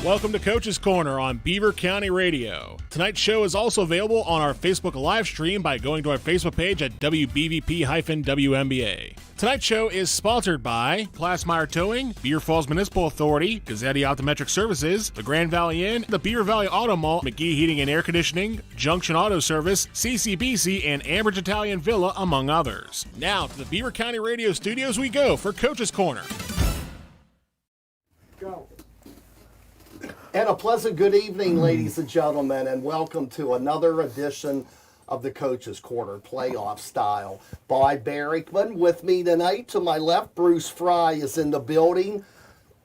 Welcome to Coach's Corner on Beaver County Radio. Tonight's show is also available on our Facebook live stream by going to our Facebook page at WBVP-WNBA. Tonight's show is sponsored by Glassmeyer Towing, Beaver Falls Municipal Authority, GUZZETTI Optometric Services, the Grand Valley Inn, the Beaver Valley Auto Mall, McGee Heating and Air Conditioning, Junction Auto Service, CCBC, and Ambridge Italian Villa, among others. Now to the Beaver County Radio studios we go for Coach's Corner. Go. And a pleasant good evening, ladies and gentlemen, and welcome to another edition of the Coach's Corner, playoff style, by Barrickman. With me tonight, to my left, Bruce Frey is in the building,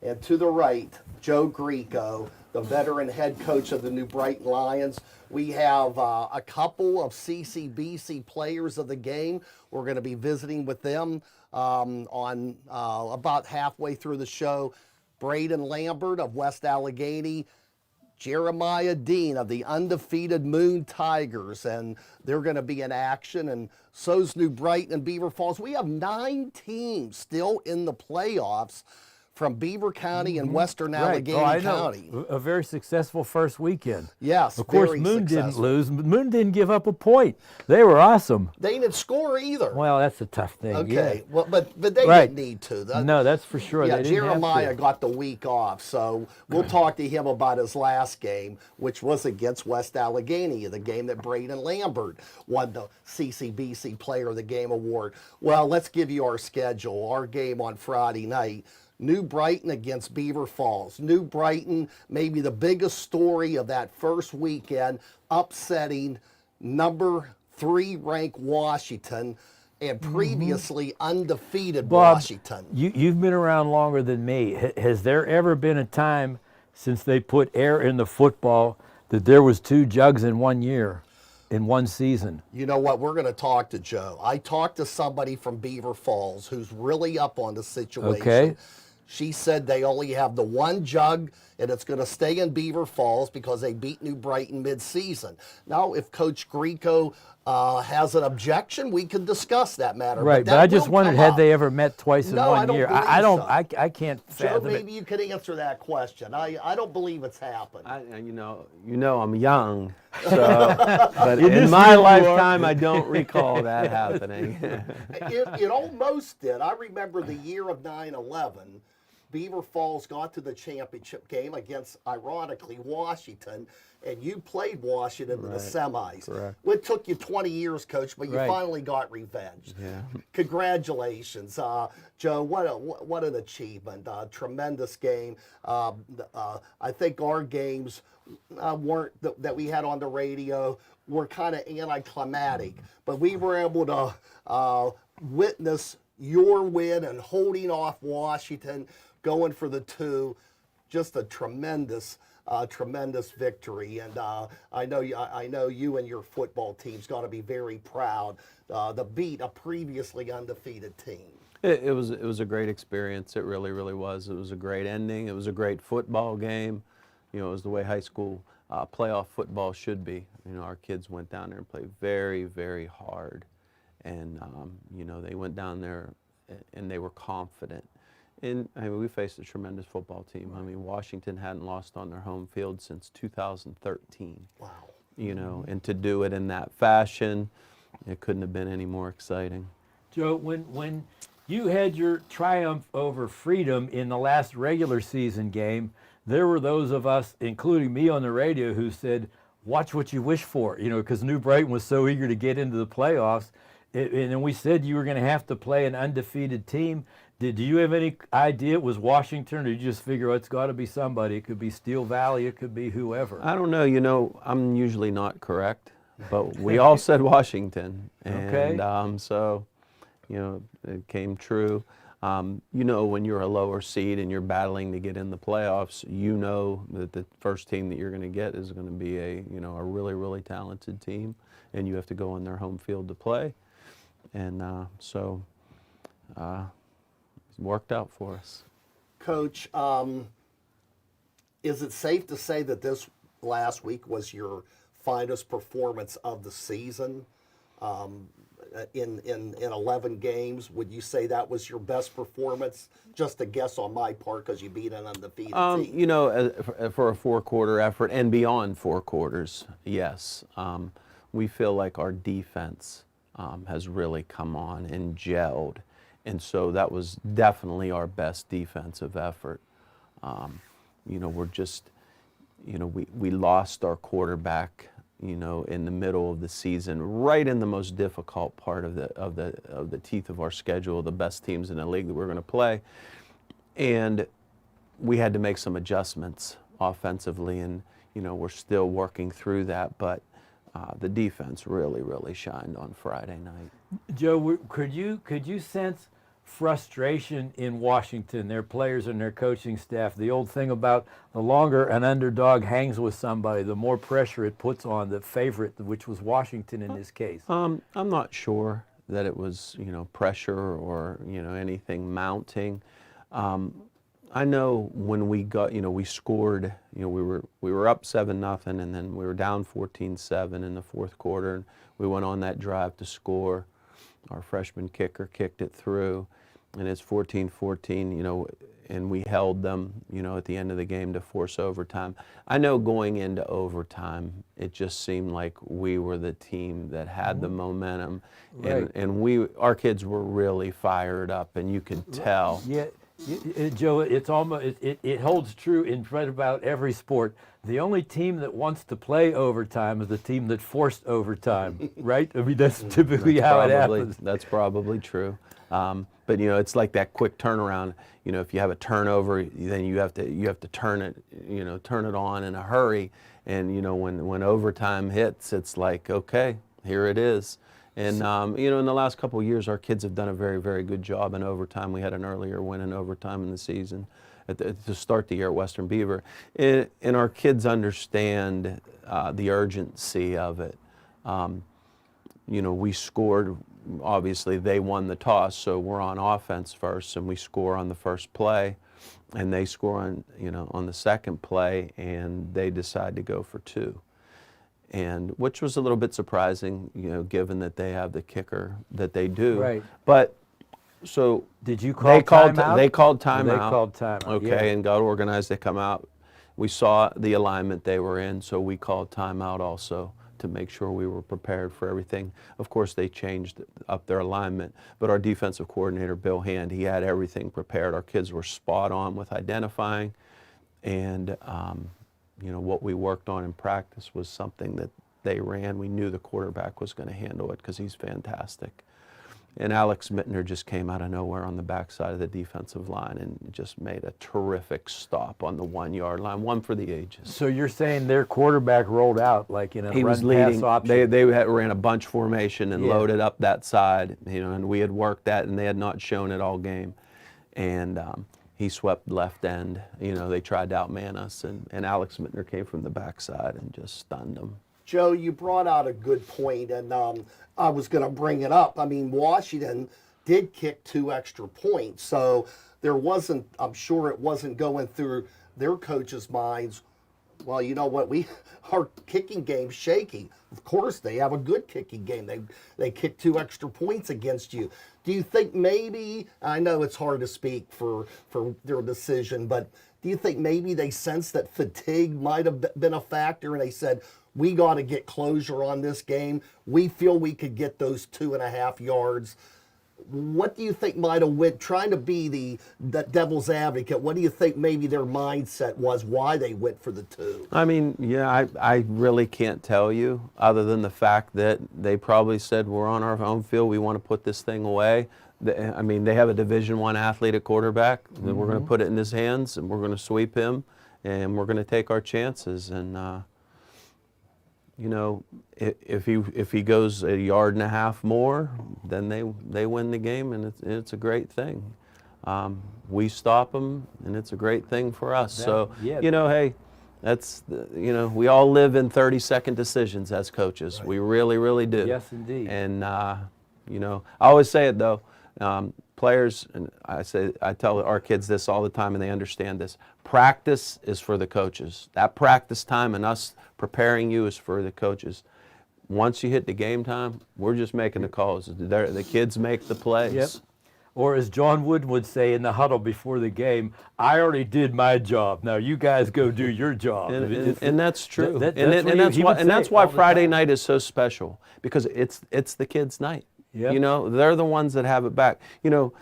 and to the right, Joe Greco, the veteran head coach of the New Brighton Lions. We have a couple of CCBC players of the game. We're going to be visiting with them on about halfway through the show. Braden Lambert of West Allegheny, Jeremiah Dean of the undefeated Moon Tigers, and they're going to be in action, and so's New Brighton and Beaver Falls. We have 9 teams still in the playoffs from Beaver County and Western Allegheny County. A very successful first weekend. Yes, of course, Moon didn't lose. Moon didn't give up a point. They were awesome. They didn't score either. Well, that's a tough thing. Okay, yeah. well, but they didn't need to. No, that's for sure. Yeah, they didn't Jeremiah have to. got the week off, so we'll talk to him about his last game, which was against West Allegheny, the game that Braden Lambert won the CCBC Player of the Game award. Well, let's give you our schedule. Our game on Friday night, New Brighton against Beaver Falls. New Brighton, maybe the biggest story of that first weekend, upsetting number 3 ranked Washington and previously undefeated Bob, Washington. You've been around longer than me. Has there ever been a time since they put air in the football that there was 2 jugs in 1 year, in one season? You know what? We're going to talk to Joe. I talked to somebody from Beaver Falls who's really up on the situation. Okay. She said they only have the 1 jug, and it's going to stay in Beaver Falls because they beat New Brighton mid-season. Now, if Coach Greco has an objection, we can discuss that matter. Right, but I just wondered, had they ever met twice in 1 year? I don't. I can't fathom Joe, maybe you could answer that question. I don't believe it's happened. You know, I'm young, so but in my lifetime, I don't recall that happening. It almost did. I remember the year of 9/11. Beaver Falls got to the championship game against, ironically, Washington, and you played Washington in the semis. Correct. It took you 20 years, Coach, but you finally got revenge. Yeah. Congratulations, Joe. What an achievement! Tremendous game. I think our games weren't that we had on the radio were kind of anticlimactic, but we were able to witness your win and holding off Washington, going for the 2, just a tremendous victory. And I know you and your football team's got to be very proud to beat a previously undefeated team. It was a great experience. It really, really was. It was a great ending. It was a great football game. You know, it was the way high school playoff football should be. You know, our kids went down there and played very, very hard. And, you know, they went down there and they were confident. And I mean, we faced a tremendous football team. I mean, Washington hadn't lost on their home field since 2013. Wow. You know, and to do it in that fashion, it couldn't have been any more exciting. Joe, when you had your triumph over Freedom in the last regular season game, there were those of us, including me on the radio, who said, watch what you wish for, you know, because New Brighton was so eager to get into the playoffs. And then we said you were going to have to play an undefeated team. Did you have any idea it was Washington, or did you just figure, oh, it's got to be somebody? It could be Steel Valley, it could be whoever. I don't know. You know, I'm usually not correct, but we all said Washington. And so, you know, it came true. You know, when you're a lower seed and you're battling to get in the playoffs, you know that the first team that you're going to get is going to be a really, really talented team, and you have to go on their home field to play. And so it worked out for us. Coach, is it safe to say that this last week was your finest performance of the season? in 11 games. Would you say that was your best performance? Just a guess on my part, because you beat an undefeated team. You know, for a 4-quarter effort and beyond 4 quarters, yes. We feel like our defense has really come on and gelled. And so that was definitely our best defensive effort. You know, we're just, you know, we lost our quarterback, you know, in the middle of the season, right in the most difficult part of the teeth of our schedule, the best teams in the league that we're going to play. And we had to make some adjustments offensively, and, you know, we're still working through that, but the defense really, really shined on Friday night. Joe, could you sense frustration in Washington, their players and their coaching staff? The old thing about the longer an underdog hangs with somebody, the more pressure it puts on the favorite, which was Washington in this case. I'm not sure that it was, you know, pressure or, you know, anything mounting. I know when we got, you know, we scored, you know, we were up 7-0, and then we were down 14-7 in the 4th quarter, and we went on that drive to score. Our freshman kicker kicked it through, and it's 14-14, you know, and we held them, you know, at the end of the game to force overtime. I know going into overtime, it just seemed like we were the team that had the momentum, Right. and our kids were really fired up, and you could tell. Yeah, Joe, it's almost it holds true in right about every sport. The only team that wants to play overtime is the team that forced overtime, right? I mean, that's typically how it happens. That's probably true. But, you know, it's like that quick turnaround. You know, if you have a turnover, then you have to turn it, you know, turn it on in a hurry. And, you know, when overtime hits, it's like, okay, here it is. And, you know, in the last couple of years, our kids have done a very, very good job in overtime. We had an earlier win in overtime in the season to start the year at Western Beaver. And our kids understand the urgency of it. You know, we scored, obviously they won the toss, so we're on offense first, and we score on the first play, and they score on, you know, on the second play, and they decide to go for 2. And which was a little bit surprising, you know, given that they have the kicker that they do. Right. But so Did you call timeout? They called timeout. They called timeout. Okay, yeah. and got organized. They come out. We saw the alignment they were in, so we called timeout also to make sure we were prepared for everything. Of course, they changed up their alignment, but our defensive coordinator, Bill Hand, he had everything prepared. Our kids were spot on with identifying, and you know, what we worked on in practice was something that they ran. We knew the quarterback was going to handle it because he's fantastic. And Alex Mittner just came out of nowhere on the backside of the defensive line and just made a terrific stop on the 1-yard line, one for the ages. So you're saying their quarterback rolled out like in a He was run-pass leading. option? They ran a bunch formation and Yeah. loaded up that side, you know, and we had worked that, and they had not shown it all game. And he swept left end. You know, they tried to outman us, and Alex Mittner came from the backside and just stunned them. Joe, you brought out a good point, and I was going to bring it up. I mean, Washington did kick 2 extra points, so there wasn't, I'm sure it wasn't going through their coaches' minds, well, you know what, our kicking game's shaky. Of course, they have a good kicking game. They kicked 2 extra points against you. Do you think maybe, I know it's hard to speak for their decision, but do you think maybe they sensed that fatigue might have been a factor, and they said, we got to get closure on this game. We feel we could get those 2.5 yards. What do you think might have went, trying to be the devil's advocate, what do you think maybe their mindset was, why they went for the 2? I mean, yeah, I really can't tell you, other than the fact that they probably said, we're on our home field, we want to put this thing away. I mean, they have a Division I athlete at quarterback, that we're going to put it in his hands, and we're going to sweep him, and we're going to take our chances. And you know, if he goes 1.5 yards more, then they win the game, and it's a great thing. We stop them, and it's a great thing for us. So, you know, hey, that's, you know, we all live in 30-second decisions as coaches. Right. We really, really do. Yes, indeed. And, you know, I always say it, though, players, and I tell our kids this all the time, and they understand this. Practice is for the coaches. That practice time and us preparing you is for the coaches. once you hit the game time, we're just making the calls. The kids make the plays. Yep. Or as John Wooden would say in the huddle before the game, I already did my job. Now you guys go do your job. And that's true. And that's why Friday night is so special, because it's the kids' night. Yep. You know, they're the ones that have it back. You know,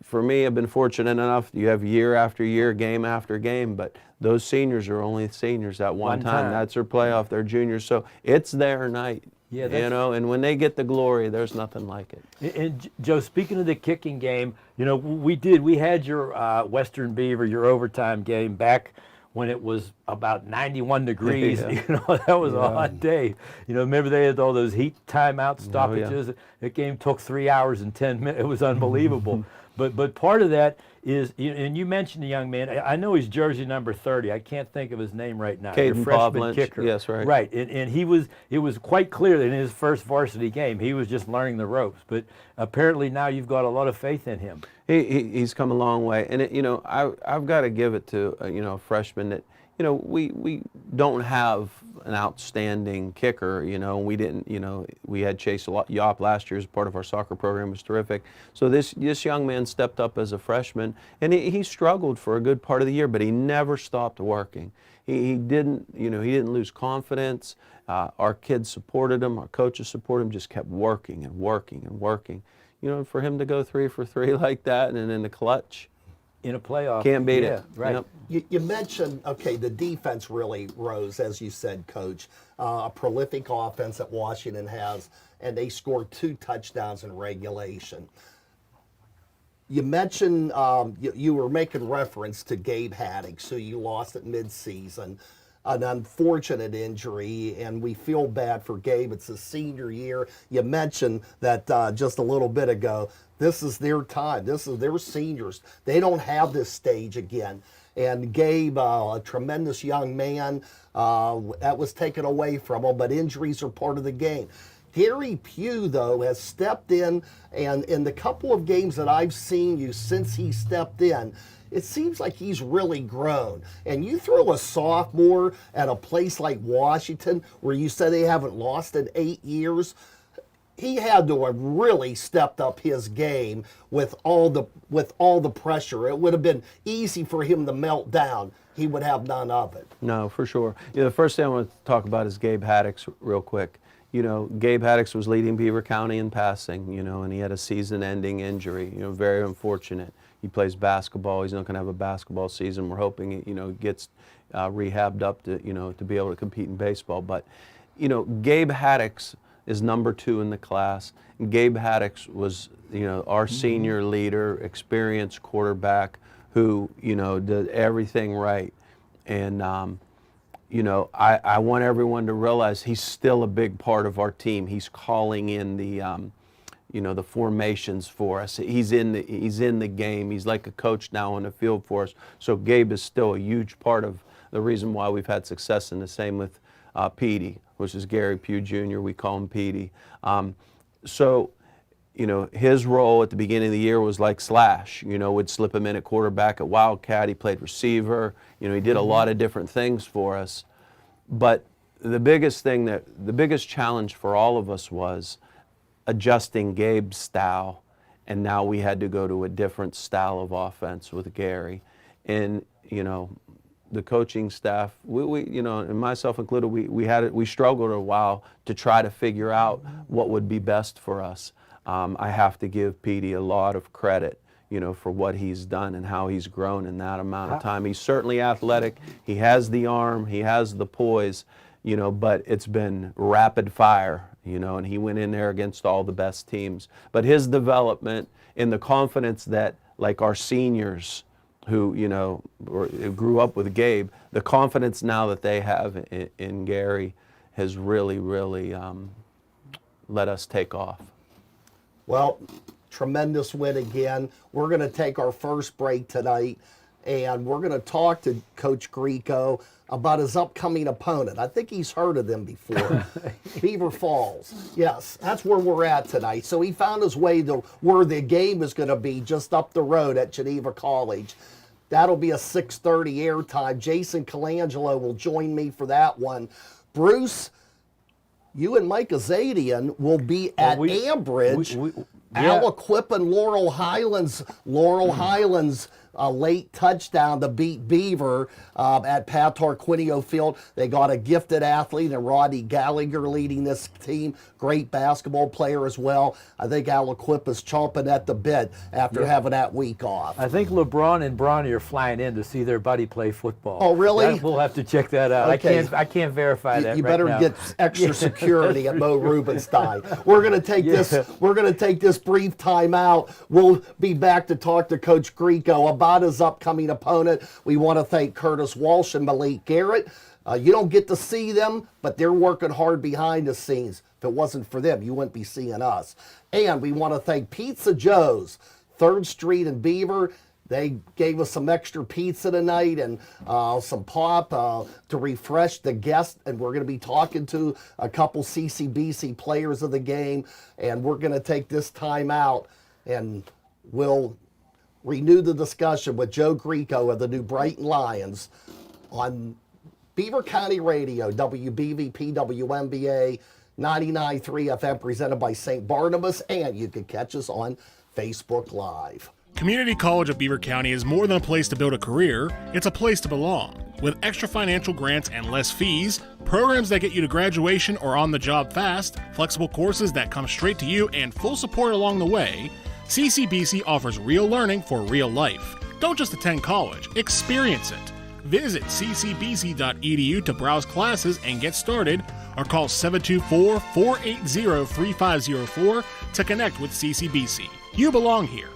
for me, I've been fortunate enough. You have year after year, game after game, but those seniors are only seniors at one time. That's their playoff. They're juniors, so it's their night. Yeah, you know, and when they get the glory, there's nothing like it. And Joe, speaking of the kicking game, you know, we had your Western Beaver, your overtime game back when it was about 91 degrees. Yeah. You know, that was a hot day. You know, remember they had all those heat timeout stoppages? Oh, yeah. That game took 3 hours and 10 minutes. It was unbelievable. But part of that is, and you mentioned the young man. I know he's jersey number 30. I can't think of his name right now. Your Caden freshman Pavlench. kicker. Yes, right. Right, and it was quite clear that in his first varsity game, he was just learning the ropes. But apparently now you've got a lot of faith in him. He's come a long way, and you know, I've got to give it to you know, a freshman that, you know, we don't have an outstanding kicker. You know, we didn't. You know, we had Chase Yop last year as part of our soccer program. It was terrific. So this young man stepped up as a freshman, and he struggled for a good part of the year, but he never stopped working. He didn't. You know, he didn't lose confidence. Our kids supported him. Our coaches supported him. Just kept working and working and working. You know, for him to go 3 for 3 like that, and in the clutch. In a playoff. Can't beat it. Right. Yep. You mentioned, okay, the defense really rose, as you said, Coach. A prolific offense that Washington has, and they scored 2 touchdowns in regulation. You mentioned you were making reference to Gabe Haddix, who you lost at midseason, an unfortunate injury, and we feel bad for Gabe. It's his senior year. You mentioned that just a little bit ago. This is their time. This is their seniors. They don't have this stage again. And Gabe, a tremendous young man, that was taken away from him, but injuries are part of the game. Gary Pugh, though, has stepped in, and in the couple of games that I've seen you since he stepped in, it seems like he's really grown. And you throw a sophomore at a place like Washington, where you said they haven't lost in 8 years, he had to have really stepped up his game with all the pressure. It would have been easy for him to melt down. He would have none of it. No, for sure. You know, the first thing I want to talk about is Gabe Haddix real quick. You know, Gabe Haddix was leading Beaver County in passing, you know, and he had a season-ending injury, you know, very unfortunate. He plays basketball. He's not going to have a basketball season. We're hoping, you know, he gets rehabbed up to, you know, to be able to compete in baseball. But, you know, Gabe Haddix is number 2 in the class. And Gabe Haddix was, you know, our senior leader, experienced quarterback who, you know, did everything right. And, you know, I want everyone to realize he's still a big part of our team. He's calling in the, you know, the formations for us. He's in the game. He's like a coach now on the field for us. So Gabe is still a huge part of the reason why we've had success, and the same with Petey, which is Gary Pugh Jr. We call him Petey. So, you know, his role at the beginning of the year was like Slash. You know, would slip him in at quarterback, at Wildcat. He played receiver. You know, he did a lot of different things for us. But the biggest challenge for all of us was adjusting Gabe's style, and now we had to go to a different style of offense with Gary. And, you know, the coaching staff, we you know, and myself included, we struggled a while to try to figure out what would be best for us. I have to give Petey a lot of credit, you know, for what he's done and how he's grown in that amount of time. He's certainly athletic. He has the arm. He has the poise, you know, but it's been rapid fire, you know, and he went in there against all the best teams. But his development and the confidence that, like our seniors, who, you know, grew up with Gabe, the confidence now that they have in Gary has really, really let us take off. Well, tremendous win again. We're going to take our first break tonight, and we're going to talk to Coach Greco about his upcoming opponent. I think he's heard of them before. Beaver Falls. Yes, that's where we're at tonight. So he found his way to where the game is going to be, just up the road at Geneva College. That'll be a 6:30 airtime. Jason Colangelo will join me for that one. Bruce, you and Mike Azadian will be at Ambridge. Aliquip and Laurel Highlands. A late touchdown to beat Beaver at Pat Tarquinio Field. They got a gifted athlete and Rodney Gallagher leading this team. Great basketball player as well. I think Aliquip is chomping at the bit after having that week off. I think LeBron and Bronny are flying in to see their buddy play football. Oh, really? We'll have to check that out. Okay. I can't verify that. You right better now. get extra security at Mo Rubenstein. We're gonna take this. We're gonna take this brief time out. We'll be back to talk to Coach Greco about his upcoming opponent. We want to thank Curtis Walsh and Malik Garrett. You don't get to see them, but they're working hard behind the scenes. If it wasn't for them, you wouldn't be seeing us. And we want to thank Pizza Joe's, 3rd Street in Beaver. They gave us some extra pizza tonight and some pop to refresh the guests. And we're going to be talking to a couple CCBC players of the game. And we're going to take this time out and we'll renew the discussion with Joe Greco of the New Brighton Lions on Beaver County Radio, WBVP, WMBA, 99.3 FM, presented by St. Barnabas, and you can catch us on Facebook Live. Community College of Beaver County is more than a place to build a career, it's a place to belong. With extra financial grants and less fees, programs that get you to graduation or on the job fast, flexible courses that come straight to you, and full support along the way, CCBC offers real learning for real life. Don't just attend college, experience it. Visit ccbc.edu to browse classes and get started, or call 724-480-3504 to connect with CCBC. You belong here.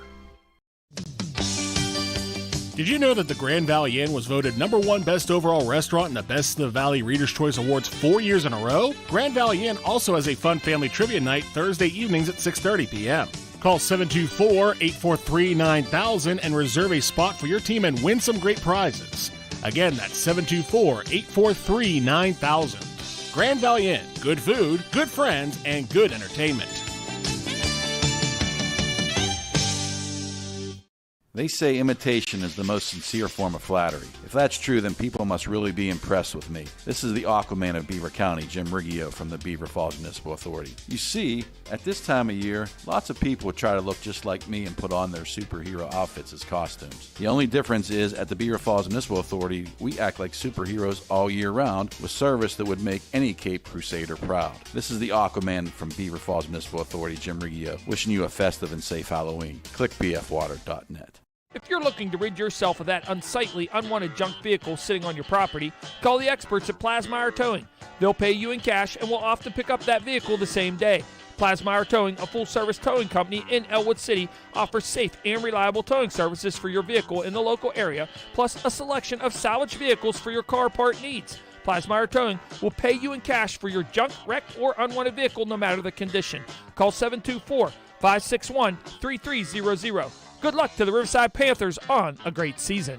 Did you know that the Grand Valley Inn was voted #1 best overall restaurant in the Best of the Valley Reader's Choice Awards 4 years in a row? Grand Valley Inn also has a fun family trivia night Thursday evenings at 6:30 p.m. Call 724-843-9000 and reserve a spot for your team and win some great prizes. Again, that's 724-843-9000. Grand Valley Inn, good food, good friends, and good entertainment. They say imitation is the most sincere form of flattery. If that's true, then people must really be impressed with me. This is the Aquaman of Beaver County, Jim Riggio from the Beaver Falls Municipal Authority. You see, at this time of year, lots of people try to look just like me and put on their superhero outfits as costumes. The only difference is, at the Beaver Falls Municipal Authority, we act like superheroes all year round with service that would make any Cape Crusader proud. This is the Aquaman from Beaver Falls Municipal Authority, Jim Riggio, wishing you a festive and safe Halloween. Click bfwater.net. If you're looking to rid yourself of that unsightly, unwanted junk vehicle sitting on your property, call the experts at Plasmeyer Towing. They'll pay you in cash and will often pick up that vehicle the same day. Plasmeyer Towing, a full-service towing company in Elwood City, offers safe and reliable towing services for your vehicle in the local area, plus a selection of salvage vehicles for your car part needs. Plasmeyer Towing will pay you in cash for your junk, wrecked, or unwanted vehicle no matter the condition. Call 724-561-3300. Good luck to the Riverside Panthers on a great season.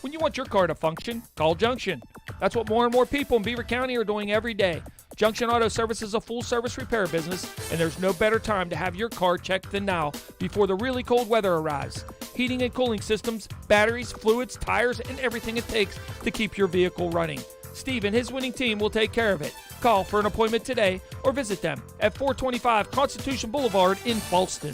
When you want your car to function, call Junction. That's what more and more people in Beaver County are doing every day. Junction Auto Service is a full-service repair business, and there's no better time to have your car checked than now before the really cold weather arrives. Heating and cooling systems, batteries, fluids, tires, and everything it takes to keep your vehicle running. Steve and his winning team will take care of it. Call for an appointment today or visit them at 425 Constitution Boulevard in Falston.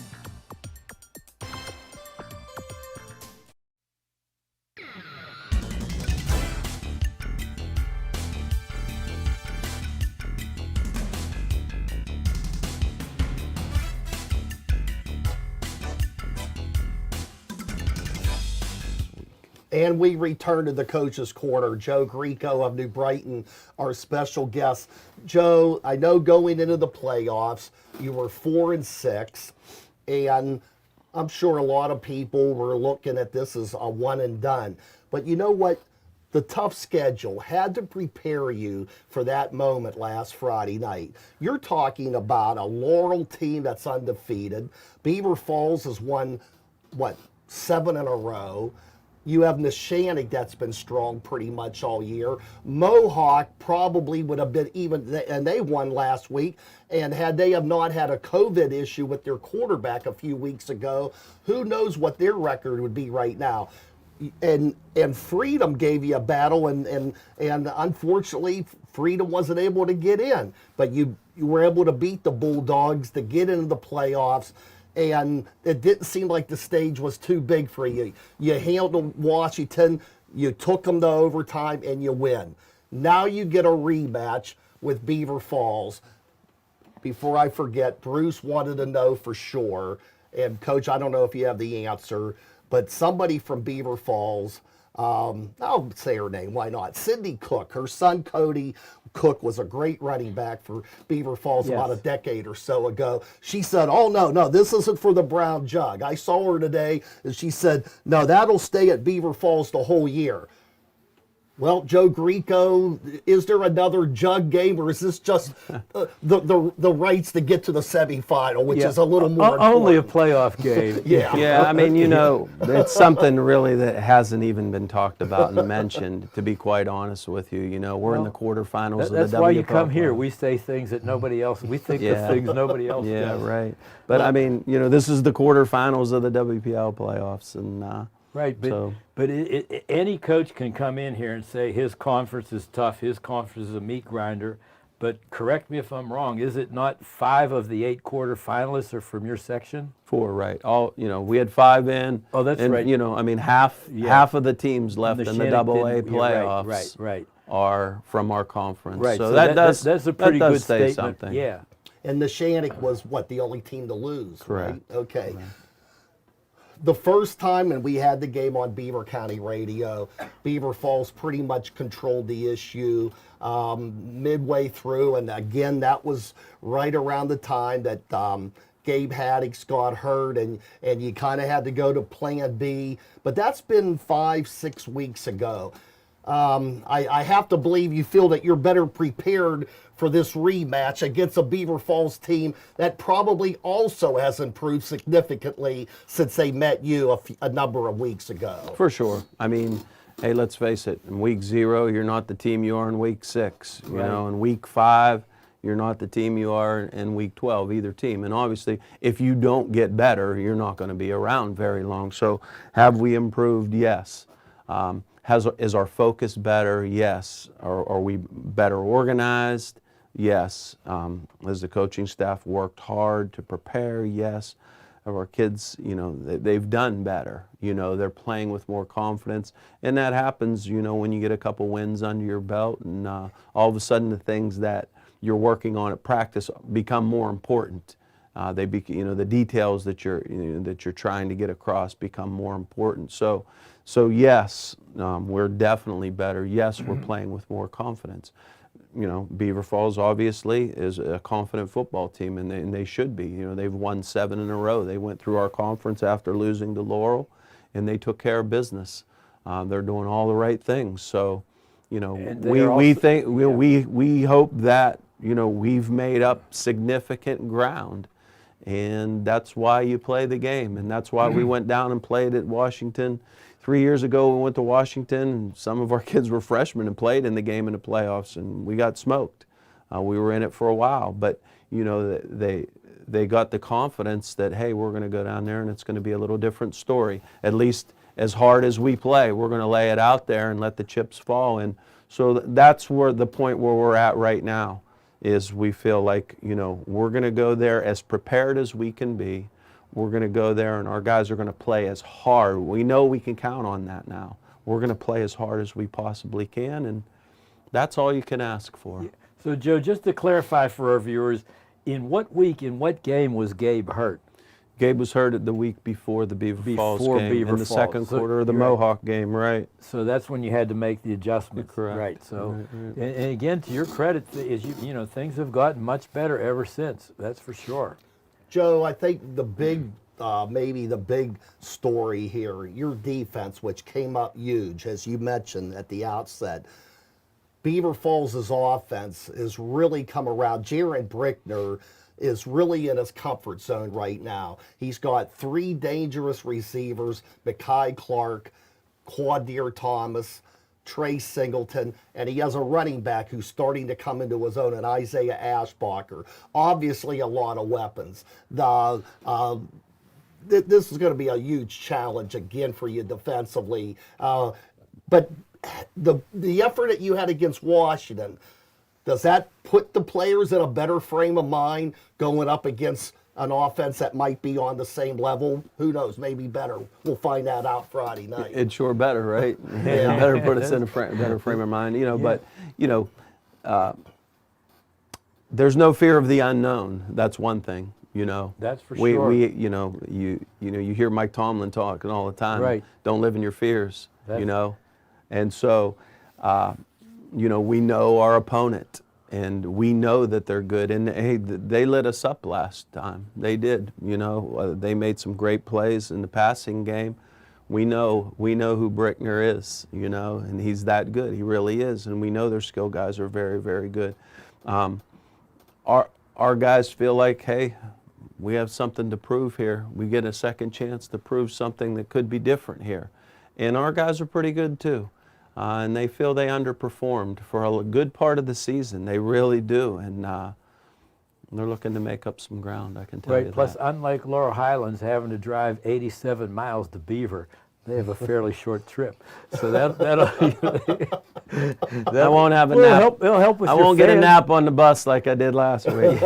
And we return to the Coach's Corner. Joe Greco of New Brighton, our special guest. Joe, I know going into the playoffs, you were 4-6, and I'm sure a lot of people were looking at this as a one and done. But you know what? The tough schedule had to prepare you for that moment last Friday night. You're talking about a Laurel team that's undefeated. Beaver Falls has won, 7 in a row. You have Neshannock that's been strong pretty much all year. Mohawk probably would have been even, and they won last week. And had they have not had a COVID issue with their quarterback a few weeks ago, who knows what their record would be right now. And Freedom gave you a battle, and unfortunately, Freedom wasn't able to get in. But you were able to beat the Bulldogs to get into the playoffs. And it didn't seem like the stage was too big for you. You handled Washington, you took them to overtime, and you win. Now you get a rematch with Beaver Falls. Before I forget, Bruce wanted to know for sure, and Coach, I don't know if you have the answer, but somebody from Beaver Falls, I'll say her name, why not? Cindy Cook. Her son Cody Cook was a great running back for Beaver Falls about a decade or so ago. She said, oh, no, this isn't for the brown jug. I saw her today, and she said, no, that'll stay at Beaver Falls the whole year. Well, Joe Greco, is there another jug game, or is this just the rights to get to the semifinal, which is a little more only a important? playoff game? Yeah, I mean, it's something really that hasn't even been talked about and mentioned, to be quite honest with you. We're in the quarterfinals of the That's why you WPL come here. playoffs. We say things that nobody else, we think of things nobody else Yeah, does. right. But I mean, this is the quarterfinals of the WPL playoffs, and Right, but any coach can come in here and say his conference is tough, his conference is a meat grinder. But correct me if I'm wrong, is it not 5 of the 8 quarterfinalists are from your section? 4, right? All we had 5 in. Oh, that's and, right. I mean, half of the teams left in the AA playoffs right. are from our conference. Right. So that's a pretty good say statement. something. Yeah. And Neshannock was, the only team to lose, Correct. right? Okay. Correct. The first time, and we had the game on Beaver County Radio, Beaver Falls pretty much controlled the issue midway through. And again, that was right around the time that Gabe Haddix got hurt, and you kind of had to go to plan B. But that's been 5-6 weeks ago. I have to believe you feel that you're better prepared for this rematch against a Beaver Falls team that probably also has improved significantly since they met you a number of weeks ago. For sure. I mean, hey, let's face it. In week 0, you're not the team you are in week 6. You know, in week 5, you're not the team you are in week 12, either team. And obviously, if you don't get better, you're not going to be around very long. So have we improved? Yes. Is our focus better? Yes. Are we better organized? Yes. Has the coaching staff worked hard to prepare? Yes. Have our kids, they've done better. They're playing with more confidence. And that happens, when you get a couple wins under your belt, and all of a sudden the things that you're working on at practice become more important. The details that you're trying to get across become more important. So yes, we're definitely better. Yes, we're playing with more confidence. Beaver Falls obviously is a confident football team, and they should be. They've won 7 in a row. They went through our conference after losing to Laurel, and they took care of business. They're doing all the right things. So, we hope that we've made up significant ground. And that's why you play the game, and that's why we went down and played at Washington. 3 years ago, we went to Washington, and some of our kids were freshmen and played in the game in the playoffs, and we got smoked. We were in it for a while, but they got the confidence that, hey, we're going to go down there and it's going to be a little different story. At least as hard as we play, we're going to lay it out there and let the chips fall. And so that's where the point where we're at right now is we feel like, we're going to go there as prepared as we can be. We're going to go there and our guys are going to play as hard. We know we can count on that now. We're going to play as hard as we possibly can, and that's all you can ask for. Yeah. So, Joe, just to clarify for our viewers, in what week, in what game was Gabe hurt? Gabe was hurt the week before the Beaver Falls game, Beaver in the Falls. second quarter of the Mohawk game, right? So that's when you had to make the adjustments. Correct. Right. So, and again, to your credit, is things have gotten much better ever since. That's for sure. Joe, I think the big, maybe the big story here, your defense, which came up huge, as you mentioned at the outset. Beaver Falls' offense has really come around. Jared Brickner is really in his comfort zone right now. He's got 3 dangerous receivers, McGee, Clark, Quadir Thomas, Trey Singleton, and he has a running back who's starting to come into his own, and Isaiah Ashbacher. Obviously, a lot of weapons. This is going to be a huge challenge again for you defensively. But the effort that you had against Washington, does that put the players in a better frame of mind going up against an offense that might be on the same level? Who knows? Maybe better. We'll find that out Friday night. It's sure better, right? Yeah. Better put us in a better frame of mind, But there's no fear of the unknown. That's one thing, That's for we, sure. You hear Mike Tomlin talking all the time. Right. Don't live in your fears. And so, we know our opponent. And we know that they're good, and hey, they lit us up last time. They did, They made some great plays in the passing game. We know who Brickner is, and he's that good. He really is, and we know their skill guys are very, very good. Our guys feel like, hey, we have something to prove here. We get a second chance to prove something that could be different here, and our guys are pretty good too. And they feel they underperformed for a good part of the season. They really do, and they're looking to make up some ground, I can tell you that. Plus, unlike Laurel Highlands having to drive 87 miles to Beaver, they have a fairly short trip. So that'll I won't have a nap. It'll help with I your won't get a fans. nap on the bus like I did last week.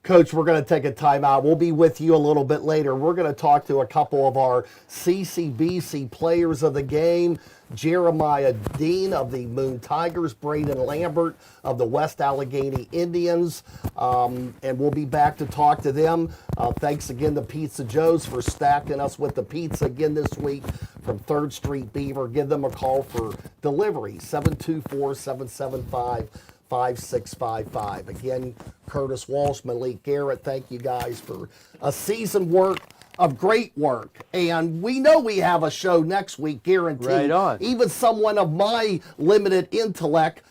Coach, we're going to take a timeout. We'll be with you a little bit later. We're going to talk to a couple of our CCBC players of the game. Jeremiah Dean of the Moon Tigers, Braden Lambert of the West Allegheny Indians, and we'll be back to talk to them. Thanks again to Pizza Joe's for stacking us with the pizza again this week from 3rd Street, Beaver. Give them a call for delivery, 724-775-5655. Again, Curtis Walsh, Malik Garrett, thank you guys for a season of great work. And we know we have a show next week, guaranteed. Right on. Even someone of my limited intellect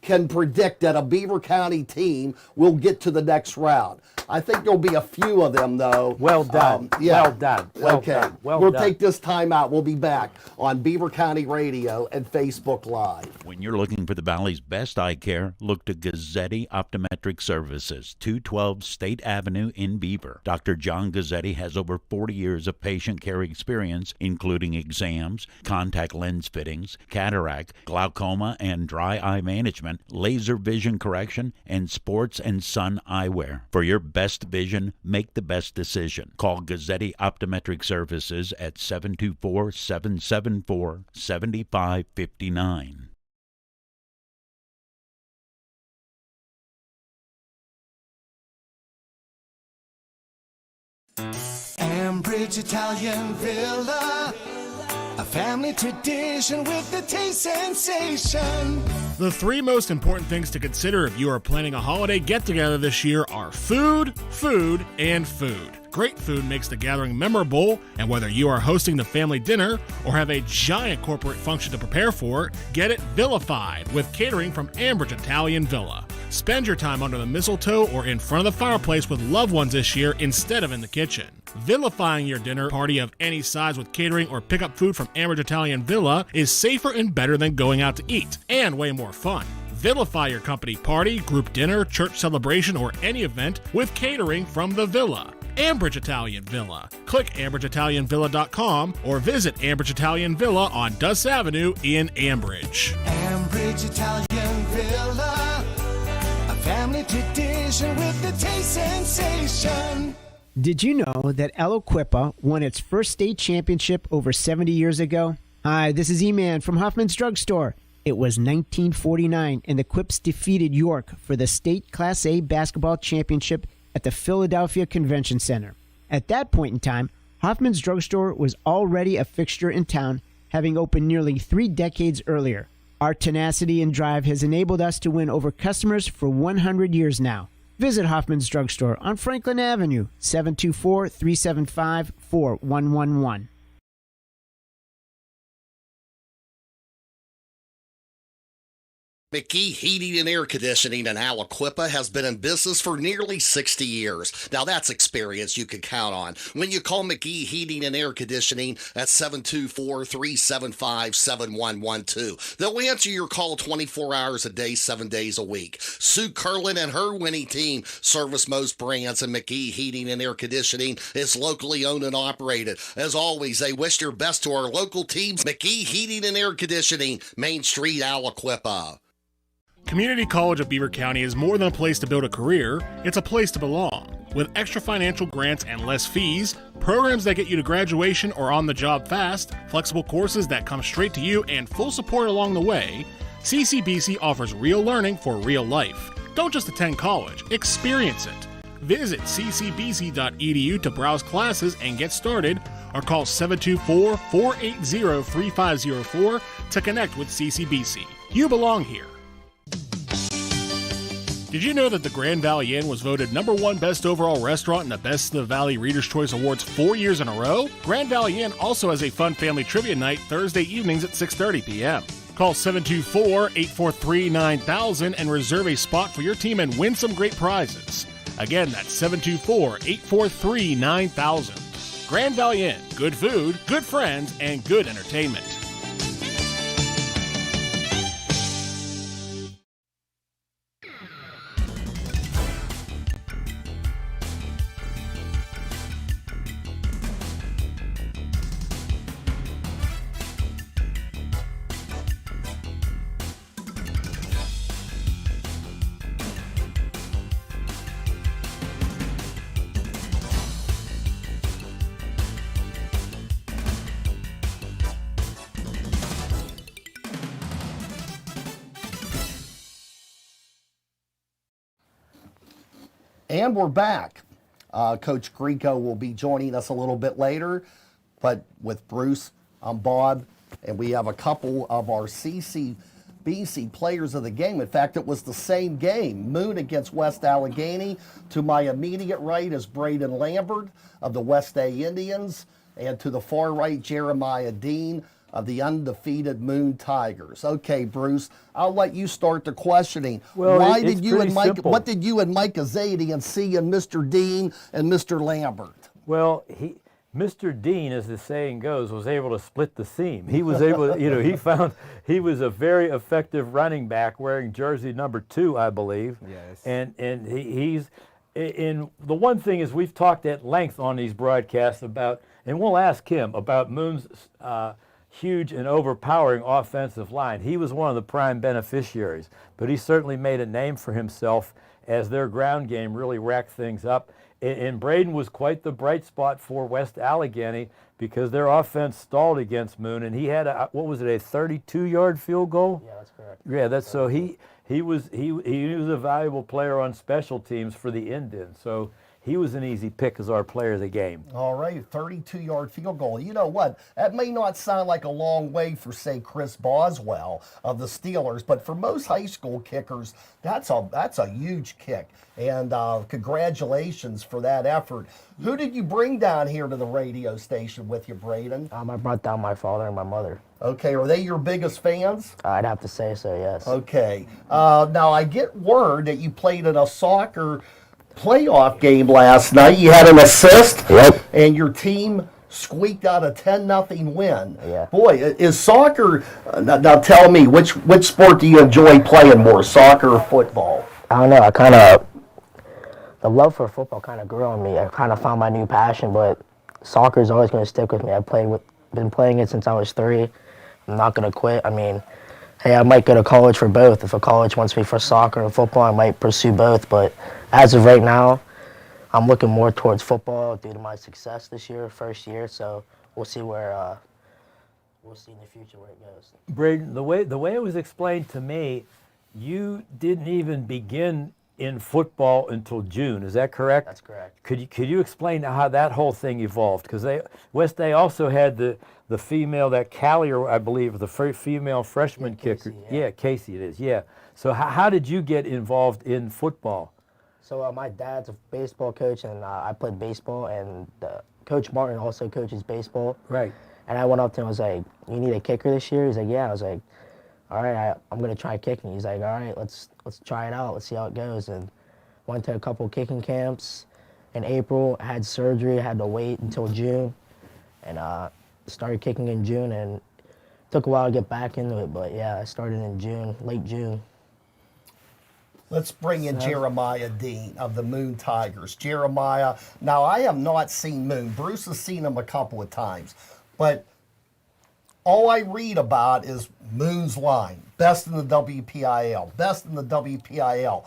can predict that a Beaver County team will get to the next round. I think there'll be a few of them, though. Well done. Well done. Well Okay. done. Well we'll done. take this time out. We'll be back on Beaver County Radio and Facebook Live. When you're looking for the Valley's best eye care, look to GUZZETTI Optometric Services, 212 State Avenue in Beaver. Dr. John GUZZETTI has over 40 years of patient care experience, including exams, contact lens fittings, cataract, glaucoma and dry eye management, laser vision correction, and sports and sun eyewear. For your best vision, make the best decision. Call GUZZETTI Optometric Services at 724-774-7559. Ambridge Italian Villa, a family tradition with the taste sensation. The 3 most important things to consider if you are planning a holiday get-together this year are food, food, and food. Great food makes the gathering memorable, and whether you are hosting the family dinner or have a giant corporate function to prepare for, get it vilified with catering from Ambridge Italian Villa. Spend your time under the mistletoe or in front of the fireplace with loved ones this year instead of in the kitchen. Vilifying your dinner party of any size with catering or pick up food from Ambridge Italian Villa is safer and better than going out to eat, and way more fun. Vilify your company party, group dinner, church celebration, or any event with catering from the Villa. Ambridge Italian Villa. Click AmbridgeItalianVilla.com or visit Ambridge Italian Villa on Duss Avenue in Ambridge. Ambridge Italian Villa, a family tradition with the taste sensation. Did you know that El Equipa won its first state championship over 70 years ago? Hi, this is E-Man from Hoffman's Drugstore. It was 1949, and the Quips defeated York for the state Class A basketball championship at the Philadelphia Convention Center. At that point in time, Hoffman's Drugstore was already a fixture in town, having opened nearly 3 decades earlier. Our tenacity and drive has enabled us to win over customers for 100 years now. Visit Hoffman's Drugstore on Franklin Avenue, 724-375-4111. McGee Heating and Air Conditioning in Aliquippa has been in business for nearly 60 years. Now that's experience you can count on. When you call McGee Heating and Air Conditioning at 724-375-7112, they'll answer your call 24 hours a day, 7 days a week. Sue Curlin and her winning team service most brands, and McGee Heating and Air Conditioning is locally owned and operated. As always, they wish their best to our local teams. McGee Heating and Air Conditioning, Main Street, Aliquippa. Community College of Beaver County is more than a place to build a career, it's a place to belong. With extra financial grants and less fees, programs that get you to graduation or on the job fast, flexible courses that come straight to you, and full support along the way, CCBC offers real learning for real life. Don't just attend college, experience it. Visit ccbc.edu to browse classes and get started, or call 724-480-3504 to connect with CCBC. You belong here. Did you know that the Grand Valley Inn was voted #1 best overall restaurant in the Best of the Valley Reader's Choice Awards 4 years in a row? Grand Valley Inn also has a fun family trivia night Thursday evenings at 6:30 p.m. Call 724-843-9000 and reserve a spot for your team and win some great prizes. Again, that's 724-843-9000. Grand Valley Inn. Good food, good friends, and good entertainment. And we're back. Coach Greco will be joining us a little bit later, but with Bruce, I'm Bob, and we have a couple of our CCBC players of the game. In fact, it was the same game, Moon against West Allegheny. To my immediate right is Braden Lambert of the West A Indians, and to the far right, Jeremiah Dean of the undefeated Moon Tigers. Okay, Bruce, I'll let you start the questioning. Well, Why it's did you and pretty Mike? simple. What did you and Mike Guzzetti see in Mr. Dean and Mr. Lambert? Well, Mr. Dean, as the saying goes, was able to split the seam. He was able to, he was a very effective running back wearing jersey number 2, I believe. Yes. And the one thing is we've talked at length on these broadcasts about, and we'll ask him about Moon's huge and overpowering offensive line. He was one of the prime beneficiaries, but he certainly made a name for himself as their ground game really racked things up. And Braden was quite the bright spot for West Allegheny because their offense stalled against Moon, and he had a 32-yard field goal? Yeah, that's correct. Yeah, that's so he was a valuable player on special teams for the Indians. So he was an easy pick as our player of the game. All right, 32-yard field goal. You know what? That may not sound like a long way for, say, Chris Boswell of the Steelers, but for most high school kickers, that's a huge kick. And congratulations for that effort. Who did you bring down here to the radio station with you, Braden? I brought down my father and my mother. Okay, are they your biggest fans? I'd have to say so, yes. Okay. Now, I get word that you played in a soccer playoff game last night. You had an assist, Yep. and your team squeaked out a 10-0 win. Yeah. Boy, is soccer, now tell me, which sport do you enjoy playing more, soccer or football? I don't know, the love for football kind of grew on me. I kind of found my new passion, but soccer is always going to stick with me. Been playing it since I was 3. I'm not going to quit. I mean, hey, I might go to college for both. If a college wants me for soccer and football, I might pursue both, but as of right now, I'm looking more towards football due to my success this year, first year. So we'll see in the future where it goes. Braden, the way it was explained to me, you didn't even begin in football until June. Is that correct? That's correct. Could you explain how that whole thing evolved? Because West Day also had the female, that Callier, I believe, the female freshman kicker. Casey, Yeah, Casey it is. Yeah. So how did you get involved in football? So my dad's a baseball coach, and I played baseball, and Coach Martin also coaches baseball. Right. And I went up to him and was like, "You need a kicker this year?" He's like, "Yeah." I was like, all right, I'm gonna try kicking. He's like, all right, let's try it out. Let's see how it goes. And went to a couple kicking camps in April. I had surgery. I had to wait until June, and started kicking in June. And it took a while to get back into it, but yeah, I started in June, late June. Let's bring in Jeremiah Dean of the Moon Tigers. Jeremiah, now I have not seen Moon. Bruce has seen him a couple of times, but all I read about is Moon's line, best in the WPIL, best in the WPIL.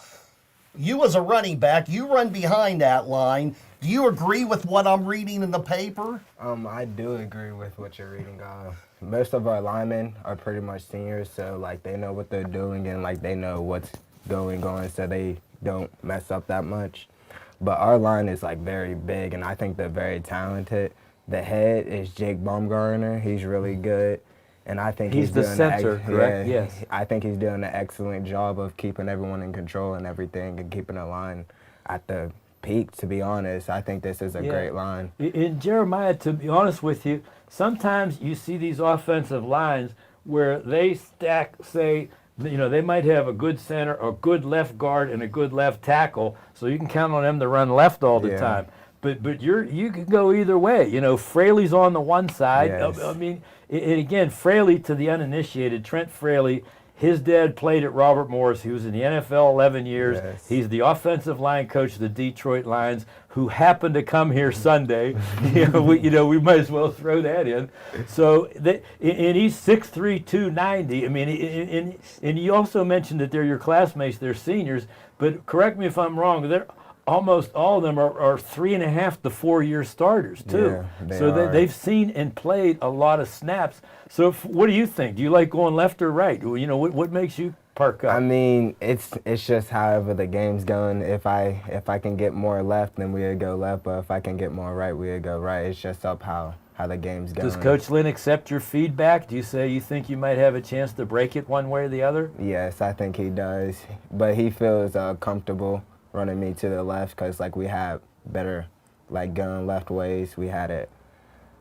You as a running back, you run behind that line. Do you agree with what I'm reading in the paper? I do agree with what you're reading. Most of our linemen are pretty much seniors, so like they know what they're doing and like they know what's going on, so they don't mess up that much. But our line is like very big, and I think they're very talented. The head is Jake Baumgartner. He's really good, and I think He's the doing center, correct? Yes. I think he's doing an excellent job of keeping everyone in control and everything, and keeping the line at the peak. To be honest, I think this is a great line. In Jeremiah, to be honest with you, sometimes you see these offensive lines where they stack, say, you know, they might have a good center, a good left guard, and a good left tackle, so you can count on them to run left all the time. But you can go either way. You know, Fraley's on the one side. Yes. I mean, and again, Fraley, to the uninitiated, Trent Fraley, his dad played at Robert Morris. He was in the NFL 11 years. Yes. He's the offensive line coach of the Detroit Lions, who happened to come here Sunday. We might as well throw that in. So, and he's 6'3", 290. I mean, and you also mentioned that they're your classmates, they're seniors. But correct me if I'm wrong, they're almost all of them are 3.5 to 4 year starters too. Yeah, so they've seen and played a lot of snaps. So what do you think? Do you like going left or right? You know, what makes you perk up? I mean, it's just however the game's going. If I can get more left, then we'll go left. But if I can get more right, we'll go right. It's just up how the game's going. Does Coach Lynn accept your feedback? Do you say you think you might have a chance to break it one way or the other? Yes, I think he does. But he feels comfortable running me to the left because, like, we have better, like, going left ways. We had it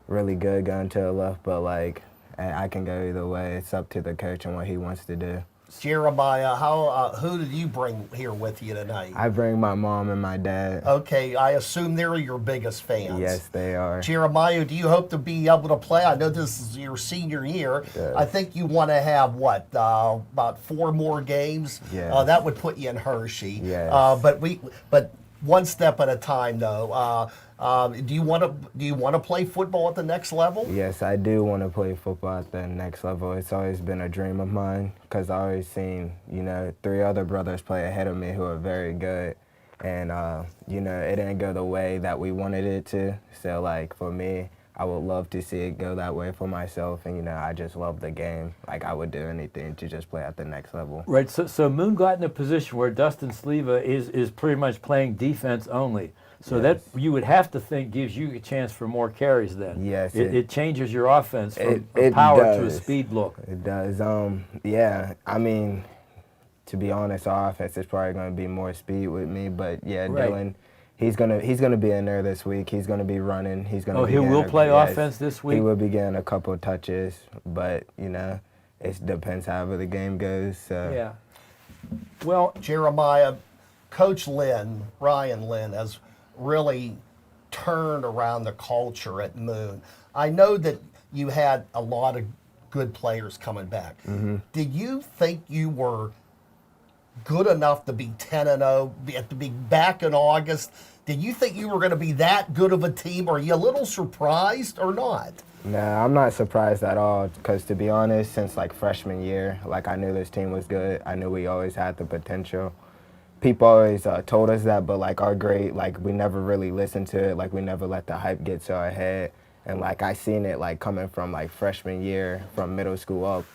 really good going to the left, but, like, I can go either way. It's up to the coach and what he wants to do. Jeremiah, who did you bring here with you tonight? I bring my mom and my dad. Okay, I assume they're your biggest fans. Yes, they are. Jeremiah, do you hope to be able to play? I know this is your senior year. Yes. I think you want to have, about 4 more games? Yes. That would put you in Hershey. Yes. But one step at a time, though. Do you want to play football at the next level? Yes, I do want to play football at the next level. It's always been a dream of mine because I always seen, 3 other brothers play ahead of me who are very good. And, it didn't go the way that we wanted it to. So, like, for me, I would love to see it go that way for myself. And, I just love the game. Like, I would do anything to just play at the next level. Right, so Moon got in a position where Dustin Sleva is pretty much playing defense only. So Yes. that you would have to think gives you a chance for more carries then. Yes. It changes your offense from a it power does. to a speed look. It does. Yeah, I mean, to be honest, our offense is probably going to be more speed with me. But, yeah, Right. Dylan, he's gonna be in there this week. He's going to be running. He's going to be he will getting- play yes, offense this week? He will be getting a couple of touches. But, it depends however the game goes. So. Yeah. Well, Jeremiah, Coach Lynn, Ryan Lynn, has really turned around the culture at Moon. I know that you had a lot of good players coming back. Mm-hmm. Did you think you were good enough to be 10-0, to be back in August? Did you think you were going to be that good of a team? Are you a little surprised or not? Nah, I'm not surprised at all because, to be honest, since, like, freshman year, like, I knew this team was good. I knew we always had the potential. People always told us that, but, like, our grade, like, we never really listened to it. Like, we never let the hype get to our head. And, like, I seen it, like, coming from, like, freshman year, from middle school up.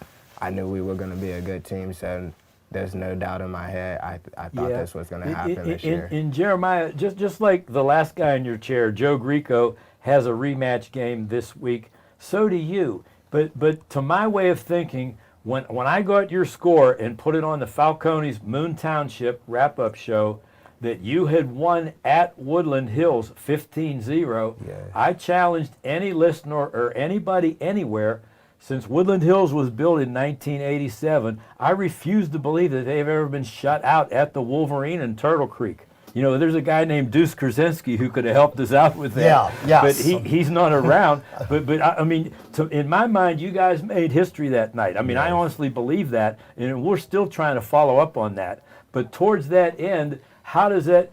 I knew we were going to be a good team, so there's no doubt in my head. I thought this was going to happen this year. In Jeremiah, just like the last guy in your chair, Joe Greco, has a rematch game this week. So do you. But to my way of thinking, when I got your score and put it on the Falcones Moon Township wrap-up show that you had won at Woodland Hills 15-0, Yes. I challenged any listener or anybody anywhere since Woodland Hills was built in 1987, I refuse to believe that they've ever been shut out at the Wolverine and Turtle Creek. You know, there's a guy named Deuce Krasinski who could have helped us out with that. Yeah, yes. But he's not around. but I mean, in my mind, you guys made history that night. I mean, I honestly believe that, and we're still trying to follow up on that. But towards that end, how does that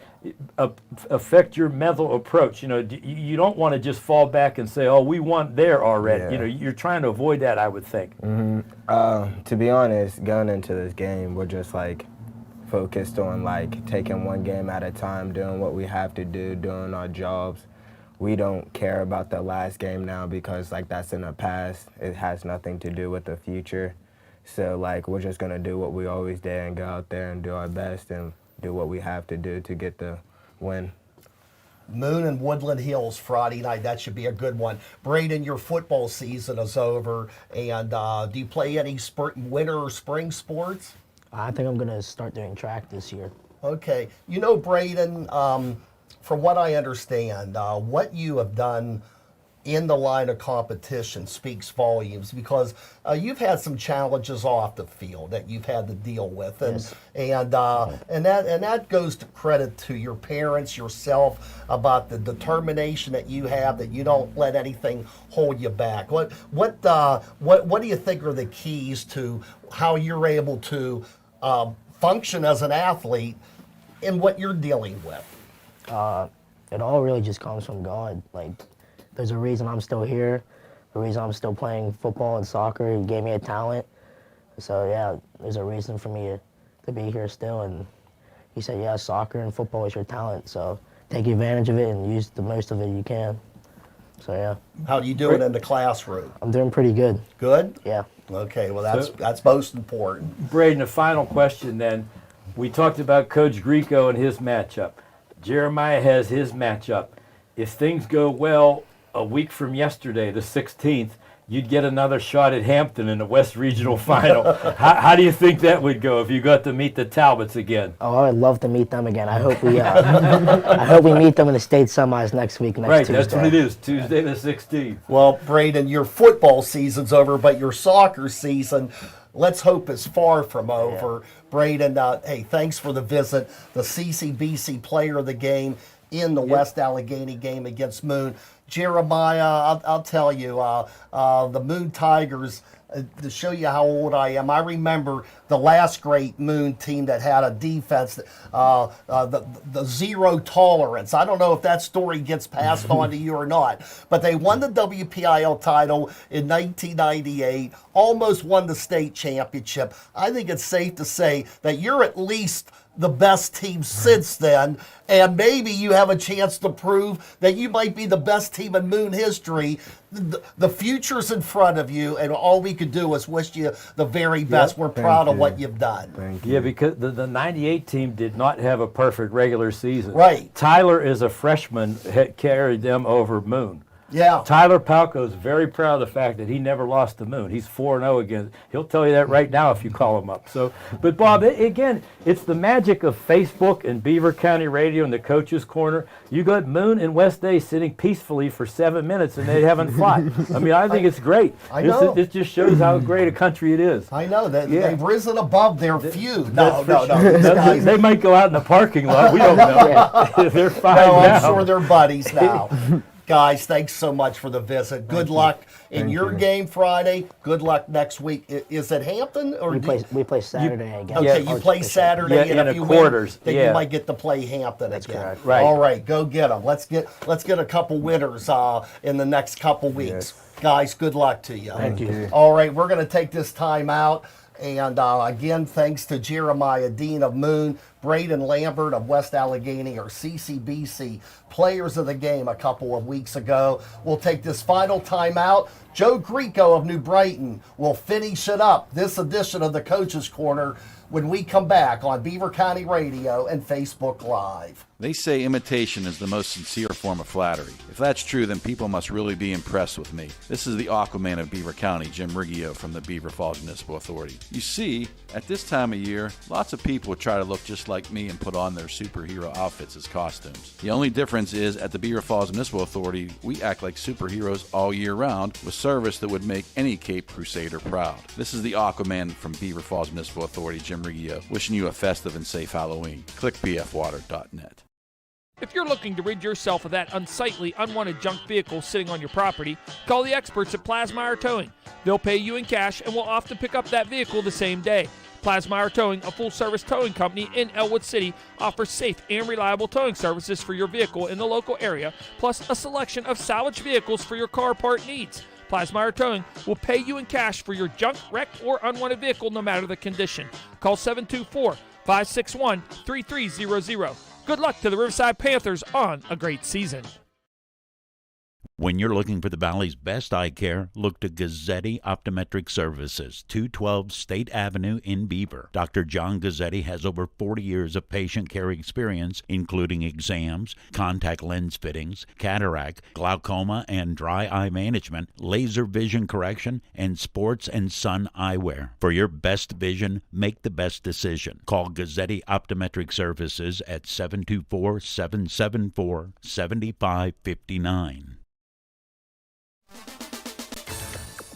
affect your mental approach? You know, you don't want to just fall back and say, "Oh, we won there already." Yeah. You know, you're trying to avoid that, I would think. To be honest, going into this game, we're just like focused on like taking one game at a time, doing what we have to do, doing our jobs. We don't care about the last game now because like that's in the past. It has nothing to do with the future. So like we're just gonna do what we always did and go out there and do our best and do what we have to do to get the win. Moon and Woodland Hills Friday night. That should be a good one. Braden, your football season is over, and do you play any winter or spring sports? I think I'm gonna start doing track this year. Okay. You know, Braden, from what I understand, what you have done in the line of competition speaks volumes because you've had some challenges off the field that you've had to deal with, and Yes. and that goes to credit to your parents, yourself, about the determination that you have, that you don't let anything hold you back. What do you think are the keys to how you're able to function as an athlete in what you're dealing with? It all really just comes from God. Like, there's a reason I'm still here, a reason I'm still playing football and soccer. He gave me a talent. So yeah, there's a reason for me to be here still. And he said, yeah, soccer and football is your talent. So take advantage of it and use the most of it you can. So yeah. How do you do it in the classroom? I'm doing pretty good. Good? Yeah. Okay, well that's most important. Braden, a final question then. We talked about Coach Greco and his matchup. Jeremiah has his matchup. If things go well, a week from yesterday, the 16th, you'd get another shot at Hampton in the West Regional Final. How do you think that would go if you got to meet the Talbots again? Oh, I would love to meet them again. I hope we I hope we meet them in the state semis next Tuesday. That's what it is, Tuesday the 16th. Well, Braden, your football season's over, but your soccer season, let's hope, is far from over. Yeah. Braden, hey, thanks for the visit. The CCBC player of the game in the West Allegheny game against Moon. Jeremiah, I'll tell you, the Moon Tigers, to show you how old I am, I remember the last great Moon team that had a defense, the zero tolerance. I don't know if that story gets passed on to you or not, but they won the WPIL title in 1998, almost won the state championship. I think it's safe to say that you're at least the best team since then, and maybe you have a chance to prove that you might be the best team in Moon history. The future's in front of you, and all we could do is wish you the very best. We're proud of what you've done. Thank you. Yeah, because the 98 team did not have a perfect regular season. Right. Tyler, as a freshman, had carried them over Moon. Yeah. Tyler Palco is very proud of the fact that he never lost to Moon. He's 4-0 again. He'll tell you that right now if you call him up. So, but Bob, again, it's the magic of Facebook and Beaver County Radio and the Coach's Corner. You got Moon and West Day sitting peacefully for 7 minutes and they haven't fought. I mean, I think it's great. I know. This just shows how great a country it is. I know that Yeah. they've risen above their feud. No. These guys, they might go out in the parking lot. We don't know. They're fine No, now. I'm sure they're buddies now. Guys, thanks so much for the visit. Good luck in your game Friday. Good luck next week. Is it Hampton or We play Saturday again. Okay, you play Saturday, Yeah, and in if a you quarters, win, then yeah. you might get to play Hampton again. correct. Right. All right, go get them. Let's get a couple winners in the next couple weeks. Guys, good luck to you. Thank you. All right, we're going to take this time out. And again, thanks to Jeremiah Dean of Moon, Braden Lambert of West Allegheny, our CCBC players of the game a couple of weeks ago. We'll take this final time out. Joe Greco of New Brighton will finish it up, this edition of the Coach's Corner, when we come back on Beaver County Radio and Facebook Live. They say imitation is the most sincere form of flattery. If that's true, then people must really be impressed with me. This is the Aquaman of Beaver County, Jim Riggio from the Beaver Falls Municipal Authority. You see, at this time of year, lots of people try to look just like me and put on their superhero outfits as costumes. The only difference is at the Beaver Falls Municipal Authority, we act like superheroes all year round with service that would make any Cape Crusader proud. This is the Aquaman from Beaver Falls Municipal Authority, Jim Riggio, wishing you a festive and safe Halloween. Click bfwater.net. If you're looking to rid yourself of that unsightly, unwanted junk vehicle sitting on your property, call the experts at Plasmeyer Towing. They'll pay you in cash and will often pick up that vehicle the same day. Plasmeyer Towing, a full-service towing company in Elwood City, offers safe and reliable towing services for your vehicle in the local area, plus a selection of salvage vehicles for your car part needs. Plasmeyer Towing will pay you in cash for your junk, wrecked, or unwanted vehicle no matter the condition. Call 724-561-3300. Good luck to the Riverside Panthers on a great season. When you're looking for the Valley's best eye care, look to GUZZETTI Optometric Services, 212 State Avenue in Beaver. Dr. John GUZZETTI has over 40 years of patient care experience, including exams, contact lens fittings, cataract, glaucoma and dry eye management, laser vision correction, and sports and sun eyewear. For your best vision, make the best decision. Call GUZZETTI Optometric Services at 724-774-7559.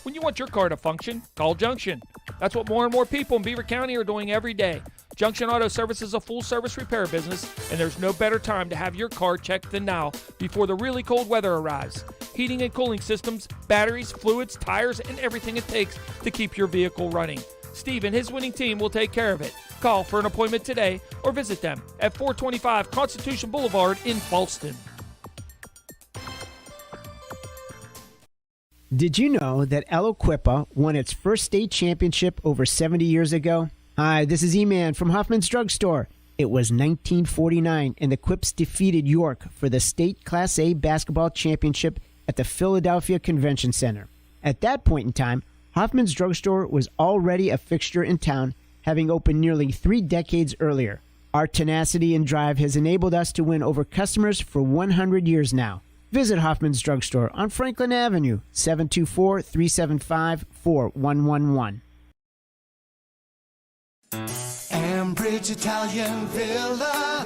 When you want your car to function, call Junction. That's what more and more people in Beaver County are doing every day. Junction Auto Service is a full-service repair business, and there's no better time to have your car checked than now before the really cold weather arrives. Heating and cooling systems, batteries, fluids, tires, and everything it takes to keep your vehicle running. Steve and his winning team will take care of it. Call for an appointment today or visit them at 425 Constitution Boulevard in Falston. Did you know that Eloquippa won its first state championship over 70 years ago? Hi, this is E-Man from Huffman's Drugstore. It was 1949, and the Quips defeated York for the state Class A basketball championship at the Philadelphia Convention Center. At that point in time, Hoffman's Drugstore was already a fixture in town, having opened nearly 3 decades earlier. Our tenacity and drive has enabled us to win over customers for 100 years now. Visit Hoffman's Drugstore on Franklin Avenue, 724-375-4111. Ambridge Italian Villa,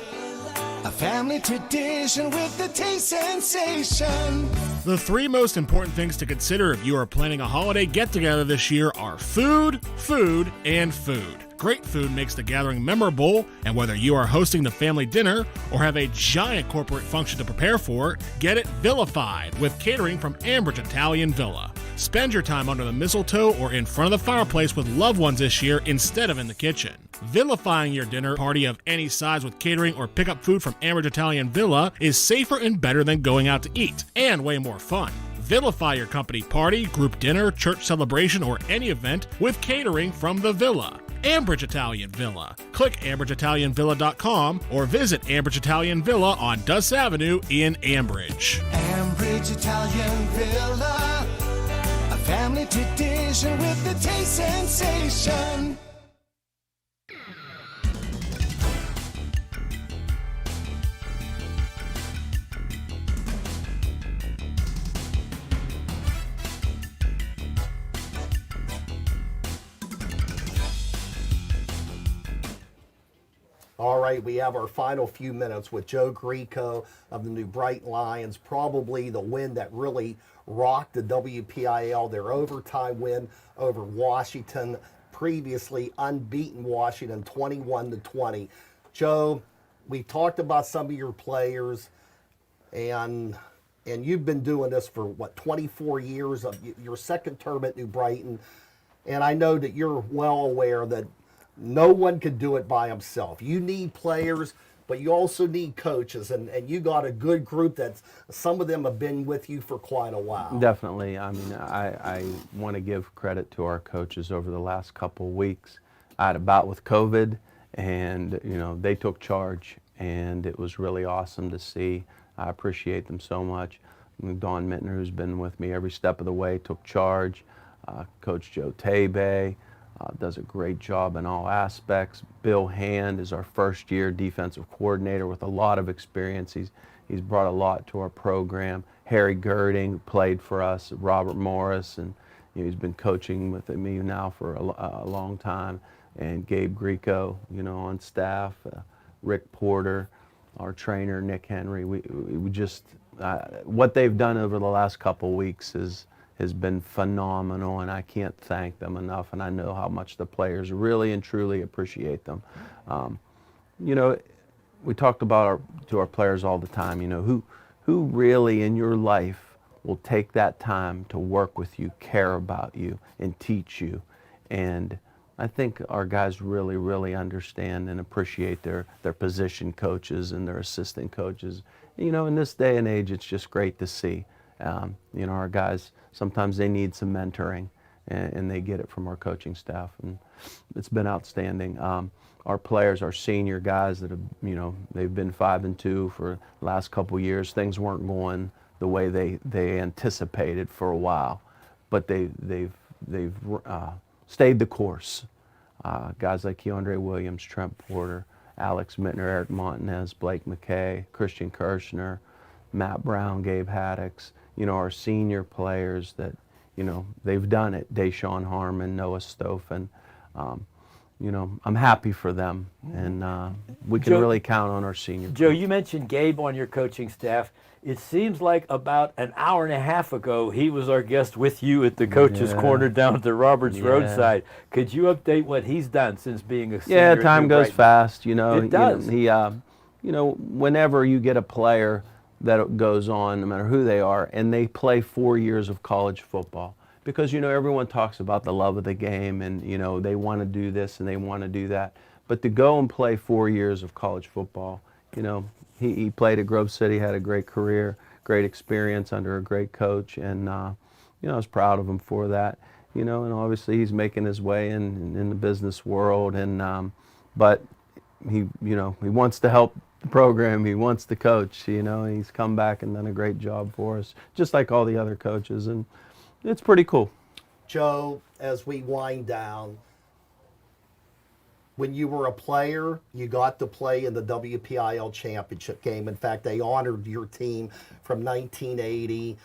a family tradition with the taste sensation. The 3 most important things to consider if you are planning a holiday get-together this year are food, food, and food. Great food makes the gathering memorable, and whether you are hosting the family dinner or have a giant corporate function to prepare for, get it vilified with catering from Ambridge Italian Villa. Spend your time under the mistletoe or in front of the fireplace with loved ones this year instead of in the kitchen. Vilifying your dinner party of any size with catering or pick up food from Ambridge Italian Villa is safer and better than going out to eat, and way more fun. Vilify your company party, group dinner, church celebration, or any event with catering from the Villa. Ambridge Italian Villa. Click AmbridgeItalianVilla.com or visit Ambridge Italian Villa on Duss Avenue in Ambridge. Ambridge Italian Villa, a family tradition with the taste sensation. All right, we have our final few minutes with Joe Greco of the New Brighton Lions, probably the win that really rocked the WPIL, their overtime win over Washington, previously unbeaten Washington 21-20. Joe, we talked about some of your players, and you've been doing this for, 24 years, of your second term at New Brighton, and I know that you're well aware that no one can do it by himself. You need players, but you also need coaches, and you got a good group that some of them have been with you for quite a while. Definitely. I mean, I want to give credit to our coaches over the last couple of weeks. I had a bout with COVID, and they took charge, and it was really awesome to see. I appreciate them so much. Dawn Mittner, who's been with me every step of the way, took charge. Coach Joe Tabe, does a great job in all aspects. Bill Hand is our first-year defensive coordinator with a lot of experience. He's brought a lot to our program. Harry Girding played for us, Robert Morris, and he's been coaching with me now for a long time. And Gabe Greco, on staff, Rick Porter, our trainer, Nick Henry. We just, what they've done over the last couple weeks has been phenomenal, and I can't thank them enough, and I know how much the players really and truly appreciate them. We talked about to our players all the time, who really in your life will take that time to work with you, care about you, and teach you. And I think our guys really, really understand and appreciate their position coaches and their assistant coaches. In this day and age, it's just great to see. Our guys, sometimes they need some mentoring, and they get it from our coaching staff, and it's been outstanding. Our players, our senior guys that have, they've been 5-2 for the last couple years. Things weren't going the way they anticipated for a while, but they've stayed the course. Guys like Keandre Williams, Trent Porter, Alex Mittner, Eric Montanez, Blake McKay, Christian Kirshner, Matt Brown, Gabe Haddix, our senior players that, they've done it. Deshaun Harmon, Noah Stoffen. I'm happy for them, and we can really count on our senior. Joe, you mentioned Gabe on your coaching staff. It seems like about an hour and a half ago, he was our guest with you at the coach's corner down at the Roberts roadside. Could you update what he's done since being a senior? Yeah, time goes Brighton? fast. It does. Whenever you get a player that goes on, no matter who they are, and they play 4 years of college football, because everyone talks about the love of the game, and they want to do this and they want to do that, but to go and play 4 years of college football, he played at Grove City, had a great career, great experience under a great coach, and I was proud of him for that. And obviously he's making his way in the business world, and but he wants to help the program, he wants to coach, and he's come back and done a great job for us, just like all the other coaches, and it's pretty cool. Joe, as we wind down, when you were a player, you got to play in the WPIL championship game. In fact, they honored your team from 1980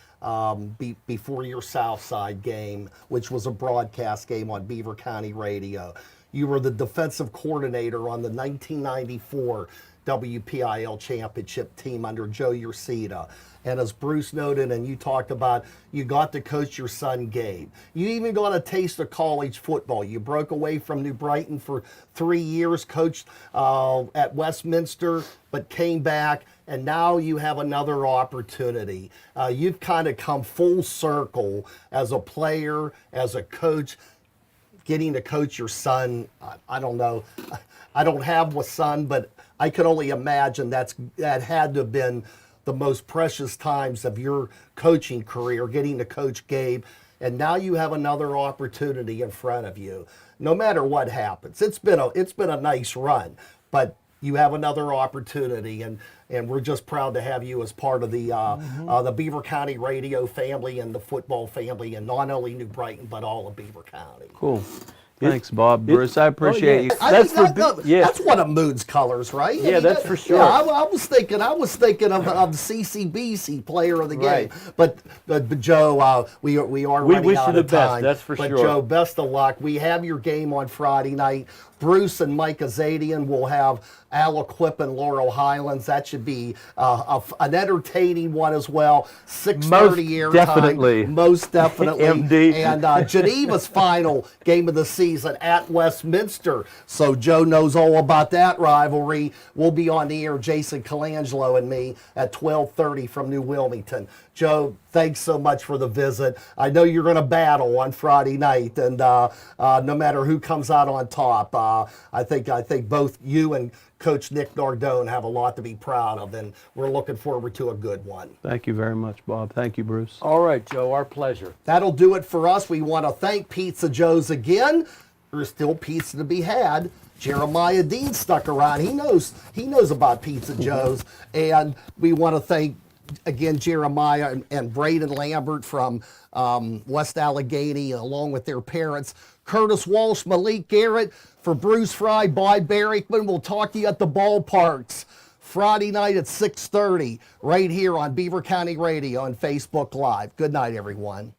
before your Southside game, which was a broadcast game on Beaver County Radio. You were the defensive coordinator on the 1994 WPIL championship team under Joe Ursita. And as Bruce noted, and you talked about, you got to coach your son, Gabe. You even got a taste of college football. You broke away from New Brighton for 3 years, coached at Westminster, but came back, and now you have another opportunity. You've kind of come full circle as a player, as a coach, getting to coach your son. I don't know. I don't have a son, but I can only imagine that had to have been the most precious times of your coaching career, getting to coach Gabe, and now you have another opportunity in front of you. No matter what happens, it's been a nice run, but you have another opportunity, and we're just proud to have you as part of the Beaver County radio family and the football family, and not only New Brighton but all of Beaver County. Cool. Thanks, Bob. Bruce, I appreciate you. That's one of Moon's colors, right? Yeah, that's for sure. Yeah, I was thinking of CCBC player of the game. Right. But Joe, we are running out of time. We wish you the best, that's for sure. But Joe, best of luck. We have your game on Friday night. Bruce and Mike Azadian will have Aliquip and Laurel Highlands. That should be an entertaining one as well. 6:30 airtime. Most definitely. MD. And Geneva's final game of the season at Westminster. So Joe knows all about that rivalry. We'll be on the air, Jason Colangelo and me, at 12:30 from New Wilmington. Joe, thanks so much for the visit. I know you're going to battle on Friday night, and no matter who comes out on top, I think both you and Coach Nick Nardone have a lot to be proud of, and we're looking forward to a good one. Thank you very much, Bob. Thank you, Bruce. All right, Joe, our pleasure. That'll do it for us. We want to thank Pizza Joe's again. There's still pizza to be had. Jeremiah Dean stuck around. He knows about Pizza Joe's, and we want to thank again, Jeremiah and Braden Lambert from West Allegheny, along with their parents. Curtis Walsh, Malik Garrett, for Bruce Frey, Boyd Barrickman. We'll talk to you at the ballparks Friday night at 6:30, right here on Beaver County Radio and Facebook Live. Good night, everyone.